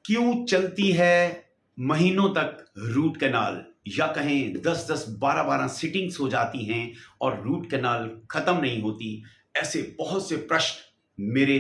क्यों चलती है महीनों तक रूट कैनाल, या कहें 10-10 12-12 सिटिंग्स हो जाती हैं और रूट कैनाल खत्म नहीं होती। ऐसे बहुत से प्रश्न मेरे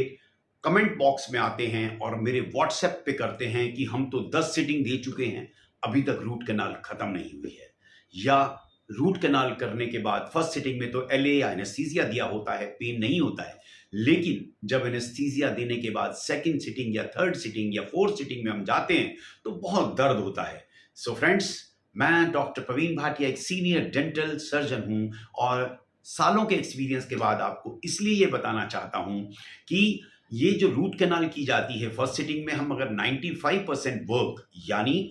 कमेंट बॉक्स में आते हैं और मेरे व्हाट्सएप पे करते हैं कि हम तो 10 सिटिंग दे चुके हैं, अभी तक रूट कैनाल खत्म नहीं हुई है। या रूट कैनाल करने के बाद फर्स्ट सिटिंग में तो एलए या एनेस्थीसिया दिया होता है, पेन नहीं होता है, लेकिन जब एनेस्थीसिया देने के बाद सेकंड सिटिंग या थर्ड सिटिंग या फोर्थ सिटिंग में हम जाते हैं तो बहुत दर्द होता है। सो फ्रेंड्स, मैं डॉक्टर प्रवीण भाटिया एक सीनियर डेंटल सर्जन हूं और सालों के एक्सपीरियंस के बाद आपको इसलिए ये बताना चाहता हूं कि ये जो रूट कैनाल की जाती है फर्स्ट सिटिंग में, हम अगर 95% वर्क यानी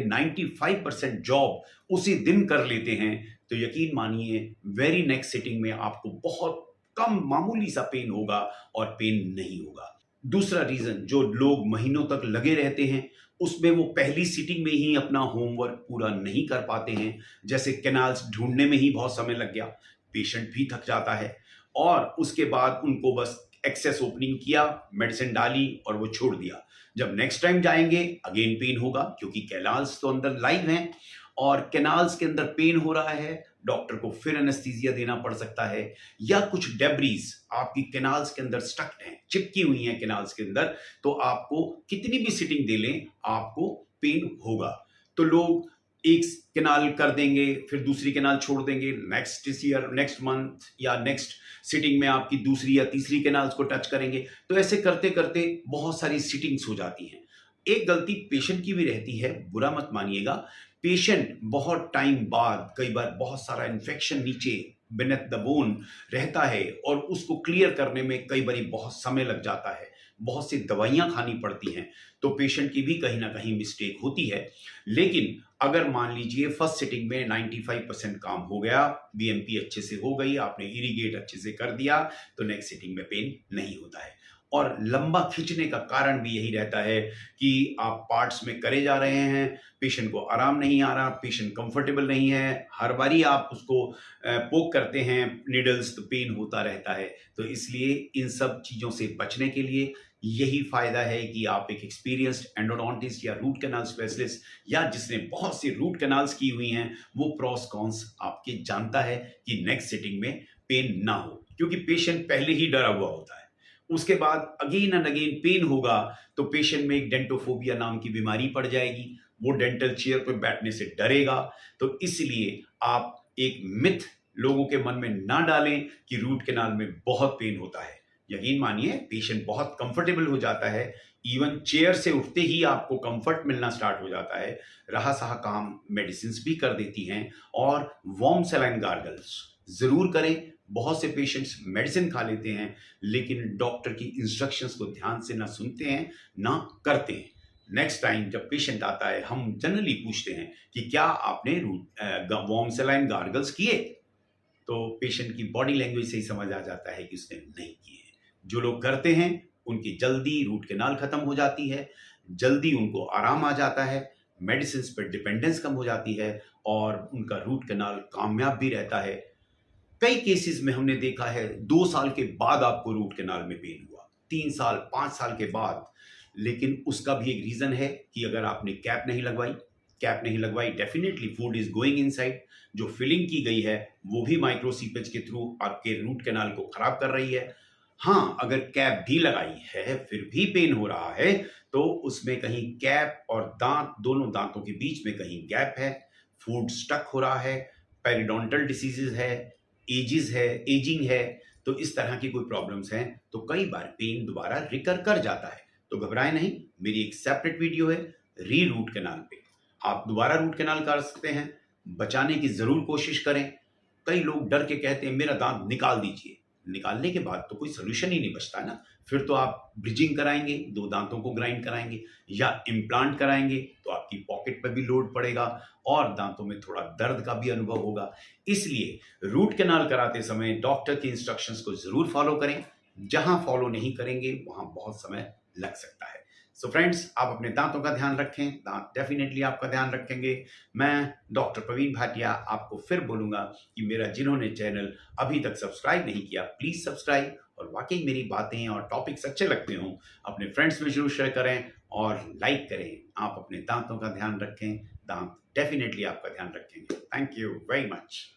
95% जॉब उसी दिन कर लेते हैं तो यकीन मानिए वेरी नेक्स्ट सिटिंग में आपको बहुत कम मामूली सा पेन होगा और पेन नहीं होगा। दूसरा रीजन, जो लोग महीनों तक लगे रहते हैं उसमें वो पहली सिटिंग में ही अपना होमवर्क पूरा नहीं कर पाते हैं। जैसे कैनाल्स ढूंढने में ही बहुत समय लग गया, पेशेंट भी थक जाता है और उसके बाद उनको बस एक्सेस ओपनिंग किया, मेडिसिन डाली और वो छोड़ दिया। जब नेक्स्ट टाइम जाएंगे अगेन पेन होगा, क्योंकि कैनाल्स तो अंदर लाइव हैं और कैनाल्स के अंदर पेन हो रहा है, डॉक्टर को फिर एनेस्थीसिया देना पड़ सकता है। या कुछ डेब्रीज आपकी कैनाल्स के अंदर स्टक्ड हैं, चिपकी हुई हैं कैनाल्स के अंदर, तो आपको कितनी भी सिटिंग दे लें आपको पेन होगा। तो लोग एक कैनाल कर देंगे, फिर दूसरी कैनाल छोड़ देंगे, नेक्स्ट ईयर, नेक्स्ट मंथ या नेक्स्ट सिटिंग में आपकी दूसरी या तीसरी कैनाल्स को टच करेंगे। तो ऐसे करते करते बहुत सारी सिटिंग्स हो जाती हैं। एक गलती पेशेंट की भी रहती है, बुरा मत मानिएगा। पेशेंट बहुत टाइम बाद, कई बार बहुत सारा इन्फेक्शन नीचे बिनेथ द बोन रहता है और उसको क्लियर करने में कई बार बहुत समय लग जाता है, बहुत सी दवाइयां खानी पड़ती हैं, तो पेशेंट की भी कहीं ना कहीं मिस्टेक होती है। लेकिन अगर मान लीजिए फर्स्ट सिटिंग में 95% काम हो गया, बीएमपी अच्छे से हो गई, आपने इरिगेट अच्छे से कर दिया, तो नेक्स्ट सिटिंग में पेन नहीं होता है। और लंबा खींचने का कारण भी यही रहता है कि आप पार्ट्स में करे जा रहे हैं, पेशेंट को आराम नहीं आ रहा, पेशेंट कंफर्टेबल नहीं है, हर बारी आप उसको पोक करते हैं नीडल्स तो पेन होता रहता है। तो इसलिए इन सब चीज़ों से बचने के लिए यही फायदा है कि आप एक एक्सपीरियंस्ड एंडोडोंटिस्ट या रूट कैनाल स्पेशलिस्ट या जिसने बहुत सी रूट कैनाल्स की हुई हैं, वो प्रॉस कॉन्स आपके जानता है कि नेक्स्ट सिटिंग में पेन ना हो, क्योंकि पेशेंट पहले ही डरा हुआ होता है। उसके बाद अगेन एंड अगेन पेन होगा तो पेशेंट में एक डेंटोफोबिया नाम की बीमारी पड़ जाएगी, वो डेंटल चेयर पर बैठने से डरेगा। तो इसलिए आप एक मिथ लोगों के मन में ना डालें कि रूट कैनाल में बहुत पेन होता है। यकीन मानिए पेशेंट बहुत कंफर्टेबल हो जाता है, इवन चेयर से उठते ही आपको कंफर्ट मिलना स्टार्ट हो जाता है। रहा सहा काम मेडिसिन भी कर देती हैं और वार्म सलाइन गार्गल्स जरूर करें। बहुत से पेशेंट्स मेडिसिन खा लेते हैं लेकिन डॉक्टर की इंस्ट्रक्शंस को ध्यान से ना सुनते हैं ना करते हैं। नेक्स्ट टाइम जब पेशेंट आता है हम जनरली पूछते हैं कि क्या आपने वार्म सलाइन गार्गल्स किए, तो पेशेंट की बॉडी लैंग्वेज से ही समझ आ जाता है कि उसने नहीं किए। जो लोग करते हैं उनकी जल्दी रूट कैनाल खत्म हो जाती है, जल्दी उनको आराम आ जाता है, मेडिसिन पर डिपेंडेंस कम हो जाती है और उनका रूट कैनाल कामयाब भी रहता है। कई केसेस में हमने देखा है 2 साल के बाद आपको रूट कैनाल में पेन हुआ, 3 साल 5 साल के बाद। लेकिन उसका भी एक रीजन है कि अगर आपने कैप नहीं लगवाई definitely food is going inside, जो फिलिंग की गई है वो भी माइक्रोसीपेज के थ्रू आपके रूट कैनाल को खराब कर रही है। हाँ, अगर कैप भी लगाई है फिर भी पेन हो रहा है तो उसमें कहीं कैप और दांत, दोनों दांतों के बीच में कहीं गैप है, फूड स्टक हो रहा है, पेरिडोंटल डिसीजेज है, एजिंग है, तो इस तरह की कोई प्रॉब्लम्स हैं तो कई बार पेन दोबारा रिकर कर जाता है। तो घबराएं नहीं, मेरी एक सेपरेट वीडियो है री रूट कैनाल पे, आप दोबारा रूट कैनाल कर सकते हैं। बचाने की जरूर कोशिश करें। कई लोग डर के कहते हैं मेरा दांत निकाल दीजिए, निकालने के बाद तो कोई सोल्यूशन ही नहीं बचता ना, फिर तो आप ब्रिजिंग कराएंगे, 2 दांतों को ग्राइंड कराएंगे या इम्प्लांट कराएंगे, तो आपकी पॉकेट पर भी लोड पड़ेगा और दांतों में थोड़ा दर्द का भी अनुभव होगा। इसलिए रूट कैनाल कराते समय डॉक्टर की इंस्ट्रक्शंस को जरूर फॉलो करें। जहां फॉलो नहीं करेंगे वहां बहुत समय लग सकता है। सो फ्रेंड्स, आप अपने दांतों का ध्यान रखें, दांत डेफिनेटली आपका ध्यान रखेंगे। मैं डॉक्टर प्रवीण भाटिया आपको फिर बोलूंगा कि मेरा जिन्होंने चैनल अभी तक सब्सक्राइब नहीं किया प्लीज सब्सक्राइब, और वाकई मेरी बातें और टॉपिक्स अच्छे लगते हों अपने फ्रेंड्स में जरूर शेयर करें। और लाइक करें। आप अपने दांतों का ध्यान रखें, दांत डेफिनेटली आपका ध्यान रखेंगे। Thank you very much.